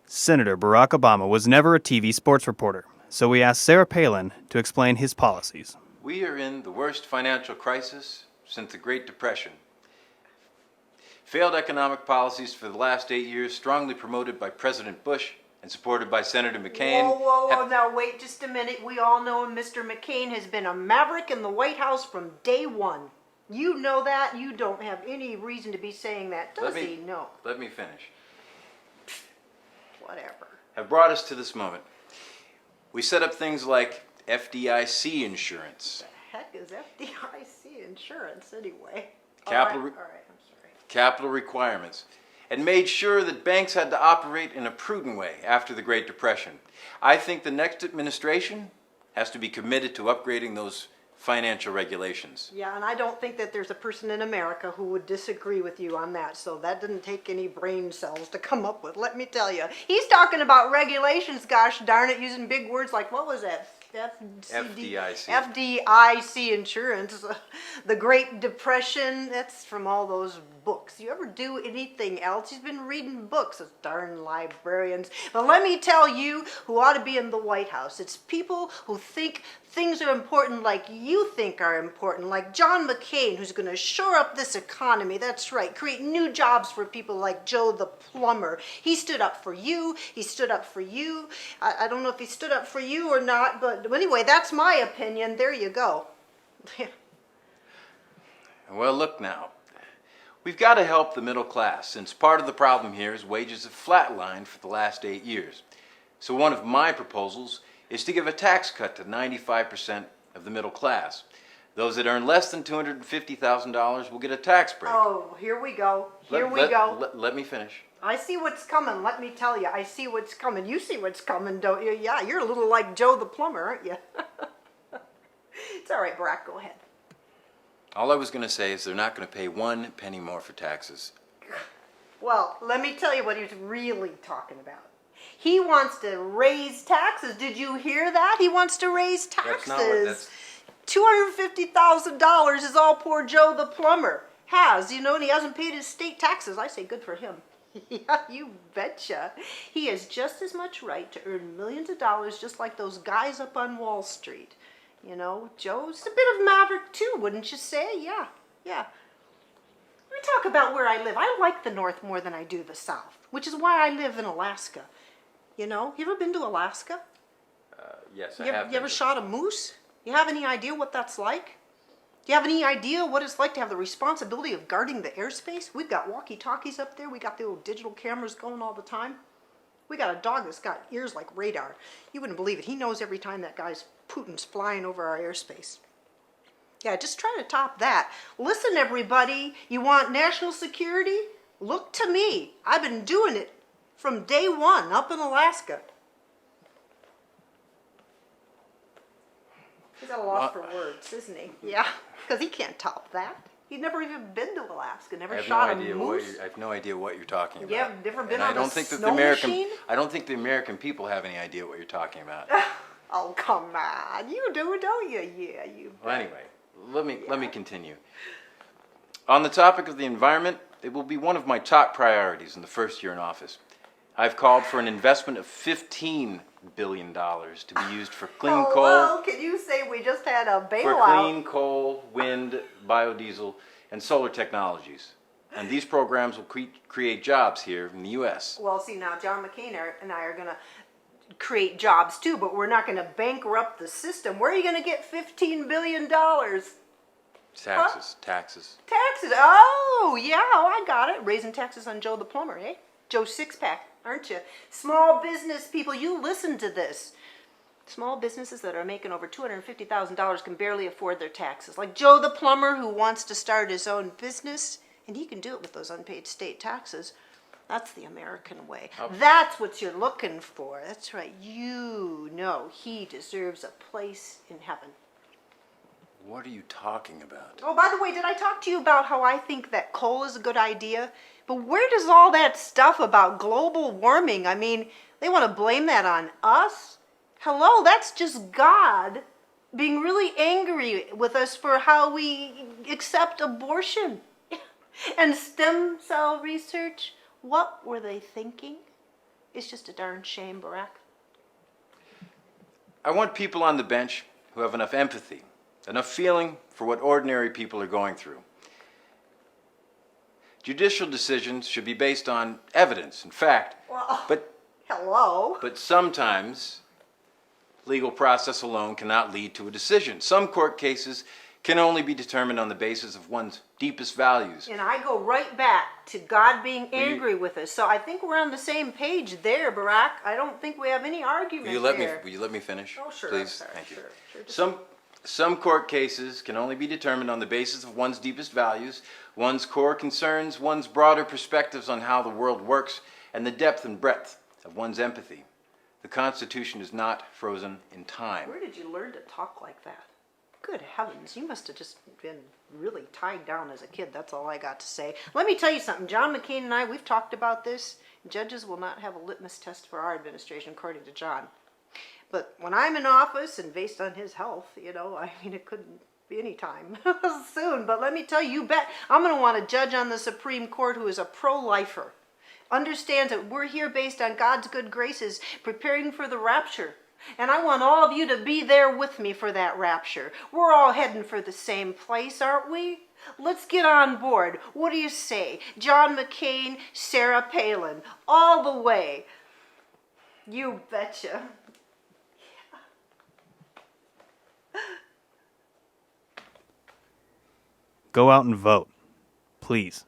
Senator Barack Obama was never a TV sports reporter, so we asked Sarah Palin to explain his policies. We are in the worst financial crisis since the Great Depression. Failed economic policies for the last 8 years, strongly promoted by President Bush and supported by Senator McCain. Whoa, now wait just a minute. We all know Mr. McCain has been a maverick in the White House from day one. You know that. You don't have any reason to be saying that, does he? No. Let me finish. Whatever. Have brought us to this moment. We set up things like FDIC insurance. What the heck is FDIC insurance anyway? Capital, all right, I'm sorry. Capital requirements, and made sure that banks had to operate in a prudent way after the Great Depression. I think the next administration has to be committed to upgrading those financial regulations. Yeah, and I don't think that there's a person in America who would disagree with you on that, so that didn't take any brain cells to come up with, let me tell you. He's talking about regulations, gosh darn it, using big words like, what was that? FDIC insurance, the Great Depression, that's from all those books. You ever do anything else? He's been reading books, those darn librarians. But let me tell you who ought to be in the White House. It's people who think things are important like you think are important, like John McCain, who's going to shore up this economy. That's right, create new jobs for people like Joe the plumber. He stood up for you. He stood up for you. I don't know if he stood up for you or not, but anyway, that's my opinion. There you go. Well, look now. We've got to help the middle class, since part of the problem here is wages have flatlined for the last 8 years. So one of my proposals is to give a tax cut to 95% of the middle class. Those that earn less than $250,000 will get a tax break. Oh, here we go. Here we go. Let me finish. I see what's coming, let me tell you. I see what's coming. You see what's coming, don't you? Yeah, you're a little like Joe the plumber, aren't you? It's all right, Barack, go ahead. All I was going to say is they're not going to pay 1 penny more for taxes. Well, let me tell you what he's really talking about. He wants to raise taxes. Did you hear that? He wants to raise taxes. $250,000 is all poor Joe the plumber has, you know, and he hasn't paid his state taxes. I say good for him. Yeah, you betcha. He has just as much right to earn millions of dollars just like those guys up on Wall Street. You know, Joe's a bit of maverick too, wouldn't you say? Yeah. Let me talk about where I live. I like the North more than I do the South, which is why I live in Alaska. You know, you ever been to Alaska? Yes, I have. You ever shot a moose? You have any idea what that's like? Do you have any idea what it's like to have the responsibility of guarding the airspace? We've got walkie-talkies up there. We got the old digital cameras going all the time. We got a dog that's got ears like radar. You wouldn't believe it. He knows every time that guy's Putin's flying over our airspace. Yeah, just try to top that. Listen, everybody, you want national security? Look to me. I've been doing it from day one up in Alaska. He's at a loss for words, isn't he? Yeah, because he can't top that. He's never even been to Alaska, never shot a moose. I have no idea what you're talking about. Yeah, never been on a snow machine? I don't think the American people have any idea what you're talking about. Oh, come on. You do, don't you? Yeah, you. Well, anyway, let me continue. On the topic of the environment, it will be one of my top priorities in the first year in office. I've called for an investment of $15 billion to be used for clean coal. Well, can you say we just had a bailout? For clean coal, wind, biodiesel, and solar technologies. And these programs will create jobs here in the U.S. Well, see, now John McCain and I are going to create jobs too, but we're not going to bankrupt the system. Where are you going to get $15 billion? Taxes. Taxes. Oh, yeah, I got it. Raising taxes on Joe the plumber, eh? Joe Six-Pack, aren't you? Small business people, you listen to this. Small businesses that are making over $250,000 can barely afford their taxes. Like Joe the plumber who wants to start his own business, and he can do it with those unpaid state taxes. That's the American way. That's what you're looking for. That's right. You know he deserves a place in heaven. What are you talking about? Oh, by the way, did I talk to you about how I think that coal is a good idea? But where does all that stuff about global warming, I mean, they want to blame that on us? Hello, that's just God being really angry with us for how we accept abortion. And stem cell research, what were they thinking? It's just a darn shame, Barack. I want people on the bench who have enough empathy, enough feeling for what ordinary people are going through. Judicial decisions should be based on evidence and fact, Well, but hello. sometimes legal process alone cannot lead to a decision. Some court cases can only be determined on the basis of one's deepest values. And I go right back to God being angry with us. So I think we're on the same page there, Barack. I don't think we have any argument there. Will you let me finish? Oh, sure. Please. I'm sorry. Thank you. Sure. Just- Some court cases can only be determined on the basis of one's deepest values, one's core concerns, one's broader perspectives on how the world works, and the depth and breadth of one's empathy. The Constitution is not frozen in time. Where did you learn to talk like that? Good heavens, you must have just been really tied down as a kid. That's all I got to say. Let me tell you something. John McCain and I, we've talked about this. Judges will not have a litmus test for our administration, according to John. But when I'm in office, and based on his health, it couldn't be any time soon. But let me tell you, you bet I'm going to want a judge on the Supreme Court who is a pro-lifer. Understands that we're here based on God's good graces, preparing for the rapture. And I want all of you to be there with me for that rapture. We're all heading for the same place, aren't we? Let's get on board. What do you say? John McCain, Sarah Palin, all the way. You betcha. Go out and vote. Please.